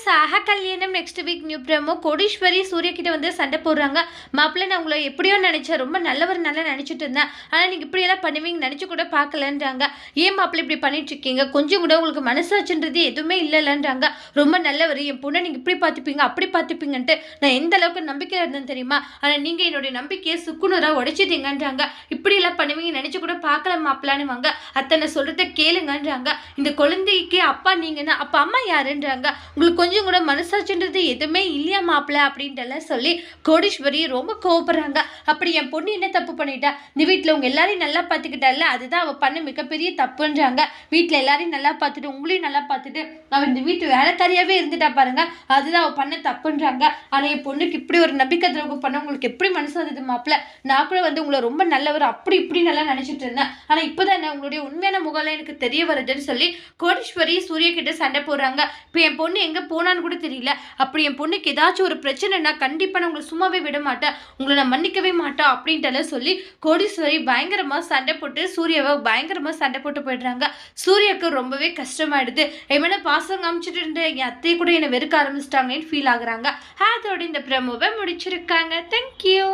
சாஹா கல்யாணம் next week new promo. Kodeeswari Surya கிட்ட வந்து சண்டை போடுறாங்க. மாப்பிள்ளை நான் உங்களை எப்படியோ நினைச்சேன், ரொம்ப நல்லவர் நல்லா நினைச்சிட்டு இருந்தேன், ஆனால் நீங்கள் இப்படியெல்லாம் பண்ணுவீங்க நினச்சி கூட பார்க்கலன்றாங்க. ஏன் மாப்பிள்ளை இப்படி பண்ணிட்டு இருக்கீங்க, கொஞ்சம் கூட உங்களுக்கு மனசாச்சுன்றது எதுவுமே இல்லைல்லன்றாங்க. ரொம்ப நல்லவர், என் பொண்ணை நீங்கள் இப்படி பார்த்துப்பீங்க அப்படி பார்த்துப்பீங்கன்ட்டு நான் எந்த அளவுக்கு நம்பிக்கை இருந்தேன் தெரியுமா, ஆனால் நீங்கள் என்னுடைய நம்பிக்கையை சுக்குநூறாக உடைச்சிட்டீங்கன்றாங்க. இப்படியெல்லாம் பண்ணுவீங்க நினச்சி கூட பார்க்கல மாப்பிள்ளான்னு வாங்க. அத்தனை சொல்கிறத கேளுங்கன்றாங்க. இந்த குழந்தைக்கு அப்பா நீங்கன்னா அப்போ அம்மா யாருன்றாங்க. உங்களுக்கு கொஞ்சம் கூட மனசாட்சின்றது எதுவுமே இல்லையா மாப்பிள்ள அப்படின்ட்டு சொல்லி கோடீஸ்வரி ரொம்ப கோவப்படுறாங்க. அப்படி என் பொண்ணு என்ன தப்பு பண்ணிட்டா, இந்த வீட்டில் உங்க எல்லாரையும் நல்லா பார்த்துக்கிட்டால, அதுதான் அவள் பண்ண மிகப்பெரிய தப்புன்றாங்க. வீட்டில் எல்லாரையும் நல்லா பார்த்துட்டு உங்களையும் நல்லா பார்த்துட்டு அவள் இந்த வீட்டு வேலைக்காரியாவே இருந்துட்டா பாருங்க, அதுதான் அவள் பண்ண தப்புன்றாங்க. ஆனால் என் பொண்ணுக்கு இப்படி ஒரு நம்பிக்கை துரோகம் பண்ண உங்களுக்கு எப்படி மனசு வந்தது மாப்பிள்ள, நான் கூட வந்து உங்களை ரொம்ப நல்லவர் அப்படி இப்படி நல்லா நினைச்சிட்டு இருந்தேன், ஆனால் இப்போதான் என்ன உங்களுடைய உண்மையான முகம்லாம் எனக்கு தெரிய வருதுன்னு சொல்லி கோடீஸ்வரி சூர்யா கிட்ட சண்டை போடுறாங்க. இப்போ என் பொண்ணு எங்கே போனான்னு கூட தெரியல, அப்படி என் பொண்ணுக்கு ஏதாச்சும் ஒரு பிரச்சனைனா கண்டிப்பாக நான் உங்களை சும்மாவே விட மாட்டேன், உங்களை நான் மன்னிக்கவே மாட்டேன் அப்படின்ட்டு சொல்லி கோடீஸ்வரி பயங்கரமாக சண்டை போட்டு சூர்யாவை பயங்கரமாக சண்டை போட்டு போயிடுறாங்க. சூர்யாவுக்கு ரொம்பவே கஷ்டமாயிடுது. என் பாசம் காமிச்சிட்டு இருந்த என் அத்தையை கூட என்னை வெறுக்க ஆரம்பிச்சிட்டாங்கன்னு ஃபீல் ஆகுறாங்க. அதோட இந்த ப்ரோமோவை முடிச்சிருக்காங்க. தேங்க்யூ.